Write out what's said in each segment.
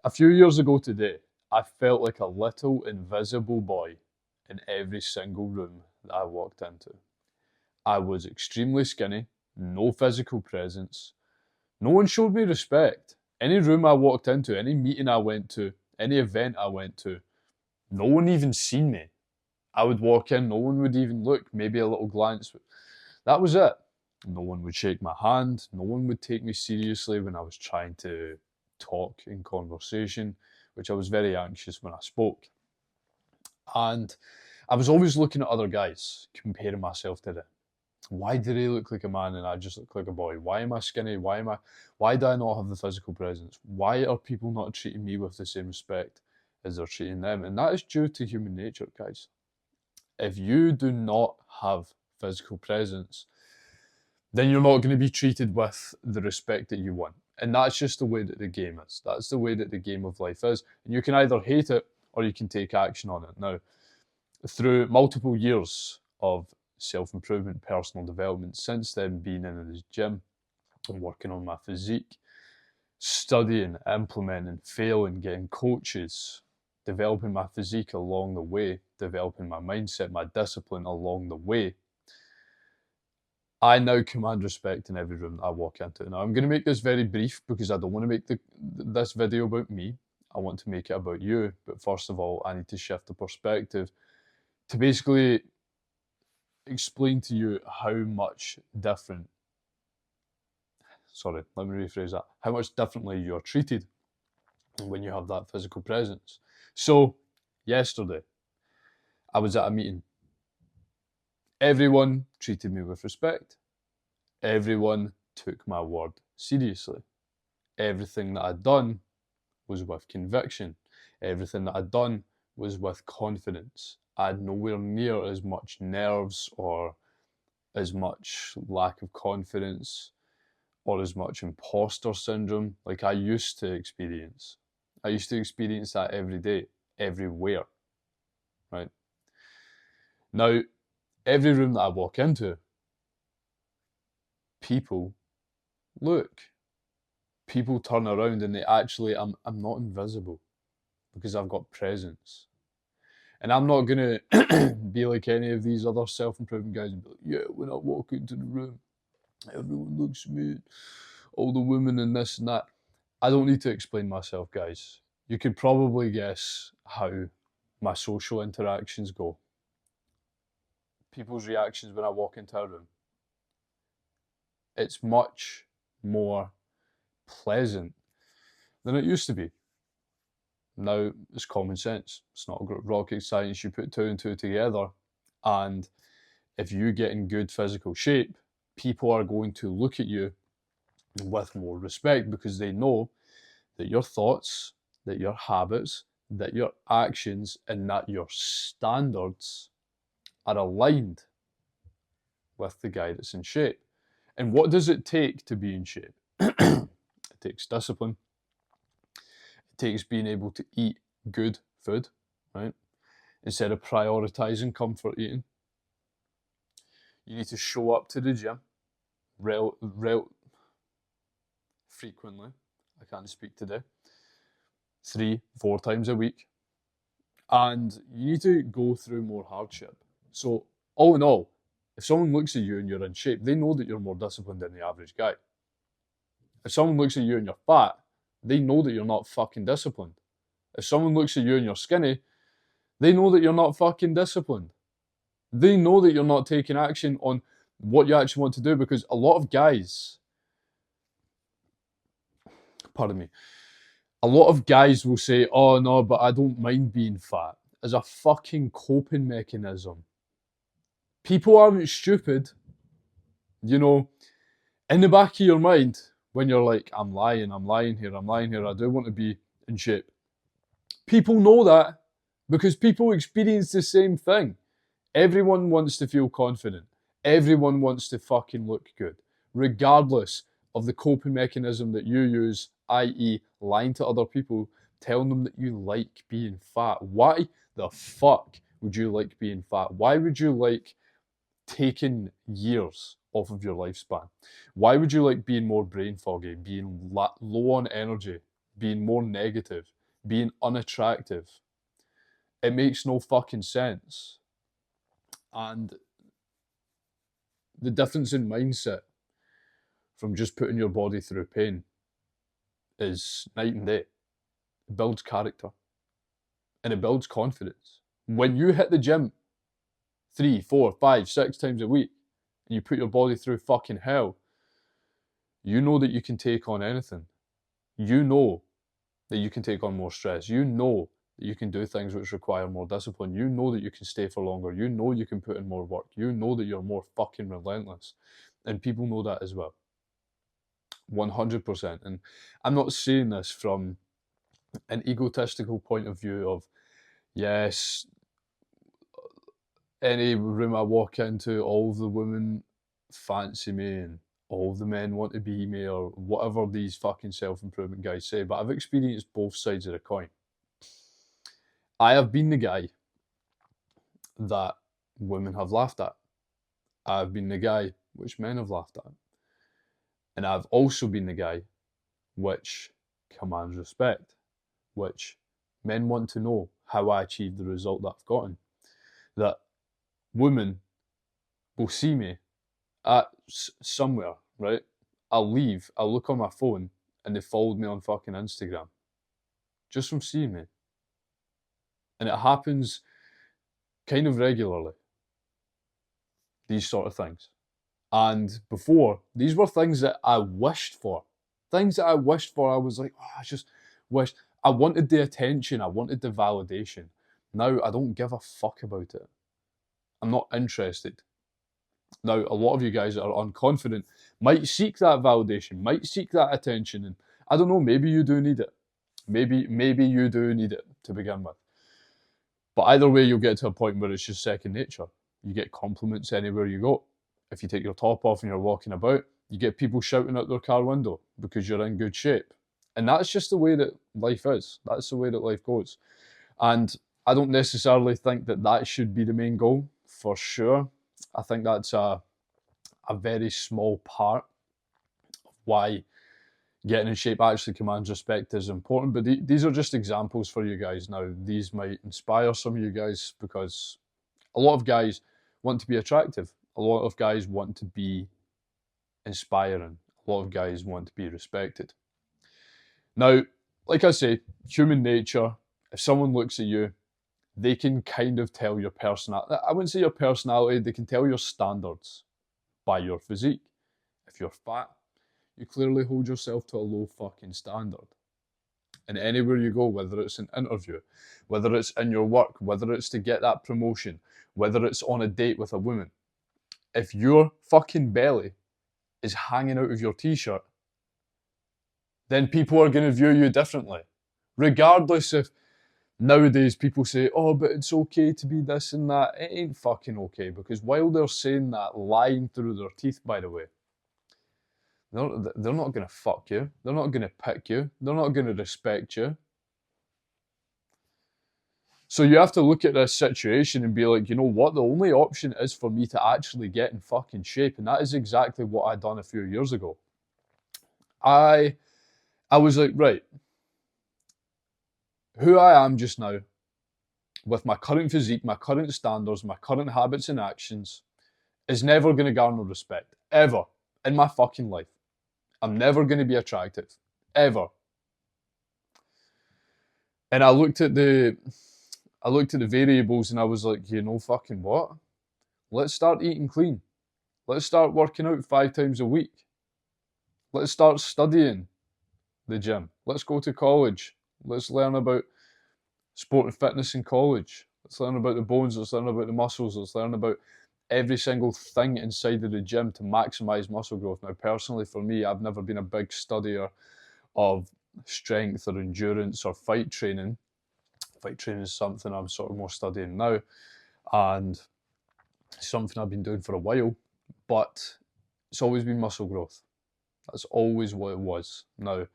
A few years ago today, I felt like a little invisible boy in every single room that I walked into. I was extremely skinny, no physical presence. No one showed me respect. Any room I walked into, any meeting I went to, any event I went to, no one even seen me. I would walk in, no one would even look, maybe a little glance. That was it. No one would shake my hand, no one would take me seriously when I was trying to talk in conversation, which I was very anxious when I spoke. And I was always looking at other guys, comparing myself to them. Why do they look like a man and I just look like a boy? Why am I skinny? Why do I not have the physical presence? Why are people not treating me with the same respect as they're treating them? And that is due to human nature, guys. If you do not have physical presence, then you're not going to be treated with the respect that you want. And that's just the way that the game is. That's the way that the game of life is. And you can either hate it or you can take action on it. Now, through multiple years of self improvement, personal development, since then being in the gym and working on my physique, studying, implementing, failing, getting coaches, developing my physique along the way, developing my mindset, my discipline along the way, I now command respect in every room that I walk into. Now, I'm going to make this very brief because I don't want to make this video about me. I want to make it about you. But first of all, I need to shift the perspective to basically explain to you how much different, sorry, let me rephrase that, how much differently you're treated when you have that physical presence. So, yesterday, I was at a meeting. Everyone treated me with respect. Everyone took my word seriously. Everything that I'd done was with conviction. Everything that I'd done was with confidence. I had nowhere near as much nerves or as much lack of confidence or as much imposter syndrome like I used to experience. I used to experience that every day, everywhere, right? Now, every room that I walk into, people look. People turn around and they actually, I'm not invisible because I've got presence. And I'm not going to be like any of these other self-improvement guys and be like, yeah, when I walk into the room, everyone looks at me, all the women and this and that. I don't need to explain myself, guys. You could probably guess how my social interactions go. People's reactions when I walk into a room. It's much more pleasant than it used to be. Now, it's common sense. It's not rocket science. You put two and two together, and if you get in good physical shape, people are going to look at you with more respect because they know that your thoughts, that your habits, that your actions, and that your standards are aligned with the guy that's in shape. And what does it take to be in shape? It takes discipline. It takes being able to eat good food, right? Instead of prioritizing comfort eating. You need to show up to the gym frequently. I can't speak today. 3-4 times a week. And you need to go through more hardship. So, all in all, if someone looks at you and you're in shape, they know that you're more disciplined than the average guy. If someone looks at you and you're fat, they know that you're not fucking disciplined. If someone looks at you and you're skinny, they know that you're not fucking disciplined. They know that you're not taking action on what you actually want to do because a lot of guys, pardon me, a lot of guys will say, oh no, but I don't mind being fat, as a fucking coping mechanism. People aren't stupid. You know, in the back of your mind, when you're like, I'm lying here, I do want to be in shape. People know that because people experience the same thing. Everyone wants to feel confident. Everyone wants to fucking look good, regardless of the coping mechanism that you use, i.e., lying to other people, telling them that you like being fat. Why the fuck would you like being fat? Why would you like taking years off of your lifespan? Why would you like being more brain foggy, being low on energy? being more negative, being unattractive. It makes no fucking sense. And the difference in mindset from just putting your body through pain is night and day. It builds character and it builds confidence. When you hit the gym 3, 4, 5, 6 times a week and you put your body through fucking hell, you know that you can take on anything. You know that you can take on more stress. You know that you can do things which require more discipline. You know that you can stay for longer. You know you can put in more work. You know that you're more fucking relentless. And people know that as well. 100%. And I'm not saying this from an egotistical point of view of, yes, any room I walk into, all of the women fancy me and all of the men want to be me, or whatever these fucking self-improvement guys say, but I've experienced both sides of the coin. I have been the guy that women have laughed at. I've been the guy which men have laughed at. And I've also been the guy which commands respect, which men want to know how I achieved the result that I've gotten. That women will see me at somewhere, right? I'll leave, I'll look on my phone, and they followed me on fucking Instagram. Just from seeing me. And it happens kind of regularly. These sort of things. And before, these were things that I wished for. Things that I wished for. I was like, oh, I just wished. I wanted the attention. I wanted the validation. Now I don't give a fuck about it. I'm not interested. Now, a lot of you guys that are unconfident might seek that validation, might seek that attention. And I don't know, maybe you do need it. Maybe you do need it to begin with. But either way, you'll get to a point where it's just second nature. You get compliments anywhere you go. If you take your top off and you're walking about, you get people shouting out their car window because you're in good shape. And that's just the way that life is. That's the way that life goes. And I don't necessarily think that that should be the main goal, for sure. I think that's a very small part of why getting in shape actually commands respect is important. But these are just examples for you guys now. These might inspire some of you guys because a lot of guys want to be attractive. A lot of guys want to be inspiring. A lot of guys want to be respected. Now, like I say, human nature, if someone looks at you, they can kind of tell your personality. I wouldn't say your personality, they can tell your standards by your physique. If you're fat, you clearly hold yourself to a low fucking standard. And anywhere you go, whether it's an interview, whether it's in your work, whether it's to get that promotion, whether it's on a date with a woman, if your fucking belly is hanging out of your t-shirt, then people are going to view you differently. Regardless if nowadays people say, oh, but it's okay to be this and that. It ain't fucking okay, because while they're saying that, lying through their teeth, by the way, they're not going to fuck you. They're not going to pick you. They're not going to respect you. So you have to look at this situation and be like, you know what? The only option is for me to actually get in fucking shape. And that is exactly what I done a few years ago. I was like, right, who I am just now, with my current physique, my current standards, my current habits and actions, is never going to garner respect. Ever. In my fucking life. I'm never going to be attractive. Ever. And I looked at the variables and I was like, you know fucking what? Let's start eating clean. Let's start working out 5 times a week. Let's start studying the gym. Let's go to college. Let's learn about sport and fitness in college. Let's learn about the bones. Let's learn about the muscles. Let's learn about every single thing inside of the gym to maximize muscle growth. Now, personally, for me, I've never been a big studier of strength or endurance or fight training. Fight training is something I'm sort of more studying now, and something I've been doing for a while, but it's always been muscle growth. That's always what it was. Now,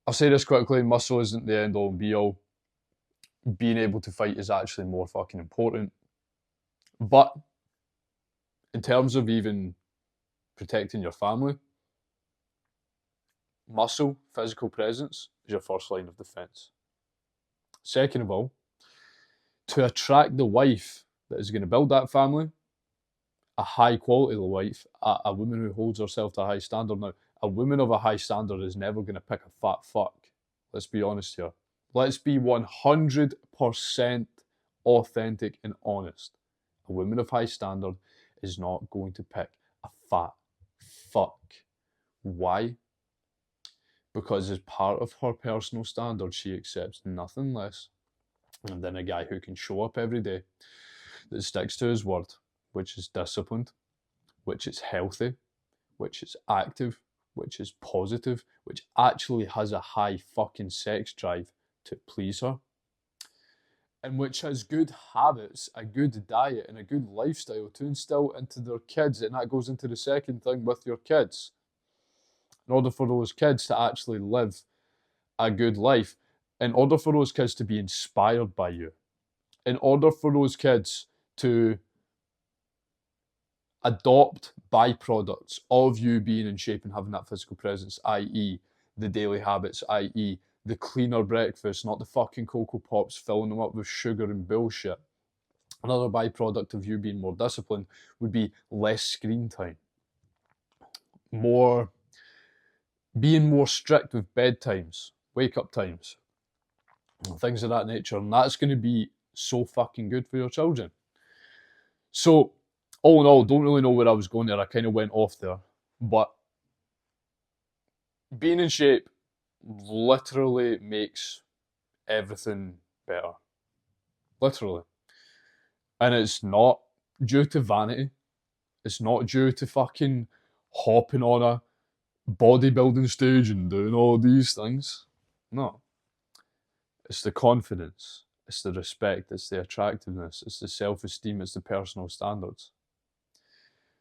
I'll say this quickly, muscle isn't the end all and be all. Being able to fight is actually more fucking important. But in terms of even protecting your family, muscle, physical presence is your first line of defence. Second of all, to attract the wife that is going to build that family, a high quality wife, a woman who holds herself to a high standard. Now, a woman of a high standard is never going to pick a fat fuck. Let's be honest here. Let's be 100% authentic and honest. A woman of high standard is not going to pick a fat fuck. Why? Because as part of her personal standard, she accepts nothing less than a guy who can show up every day, that sticks to his word, which is disciplined, which is healthy, which is active, which is positive, which actually has a high fucking sex drive to please her, and which has good habits, a good diet, and a good lifestyle to instill into their kids. And that goes into the second thing with your kids. In order for those kids to actually live a good life, in order for those kids to be inspired by you, in order for those kids to adopt byproducts of you being in shape and having that physical presence, i.e. the daily habits, i.e. the cleaner breakfast, not the fucking Cocoa Pops filling them up with sugar and bullshit. Another byproduct of you being more disciplined would be less screen time. Being more strict with bedtimes, wake up times, things of that nature. And that's going to be so fucking good for your children. So, all in all, don't really know where I was going there. I kind of went off there. But being in shape literally makes everything better. Literally. And it's not due to vanity. It's not due to fucking hopping on a bodybuilding stage and doing all these things. No. It's the confidence. It's the respect. It's the attractiveness. It's the self-esteem. It's the personal standards.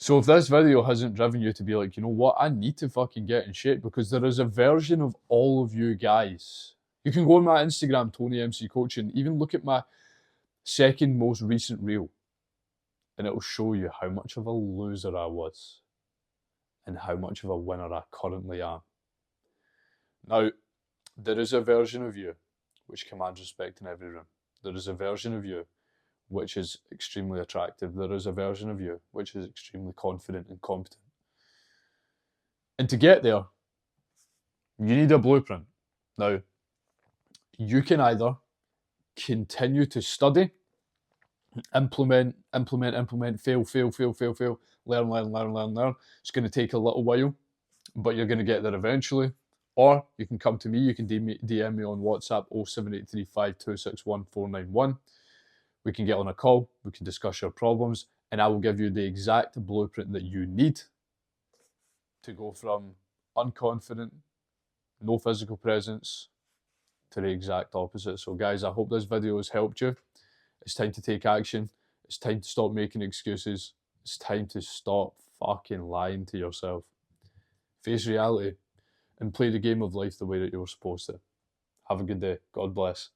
So if this video hasn't driven you to be like, you know what, I need to fucking get in shape, because there is a version of all of you guys. You can go on my Instagram, Tony MC Coaching, even look at my second most recent reel, and it'll show you how much of a loser I was and how much of a winner I currently am. Now, there is a version of you which commands respect in every room. There is a version of you which is extremely attractive. There is a version of you which is extremely confident and competent. And to get there, you need a blueprint. Now, you can either continue to study, implement, fail, learn. It's going to take a little while, but you're going to get there eventually. Or you can come to me, you can DM me on WhatsApp 07835261491. We can get on a call, we can discuss your problems, and I will give you the exact blueprint that you need to go from unconfident, no physical presence, to the exact opposite. So guys, I hope this video has helped you. It's time to take action. It's time to stop making excuses. It's time to stop fucking lying to yourself. Face reality and play the game of life the way that you're supposed to. Have a good day. God bless.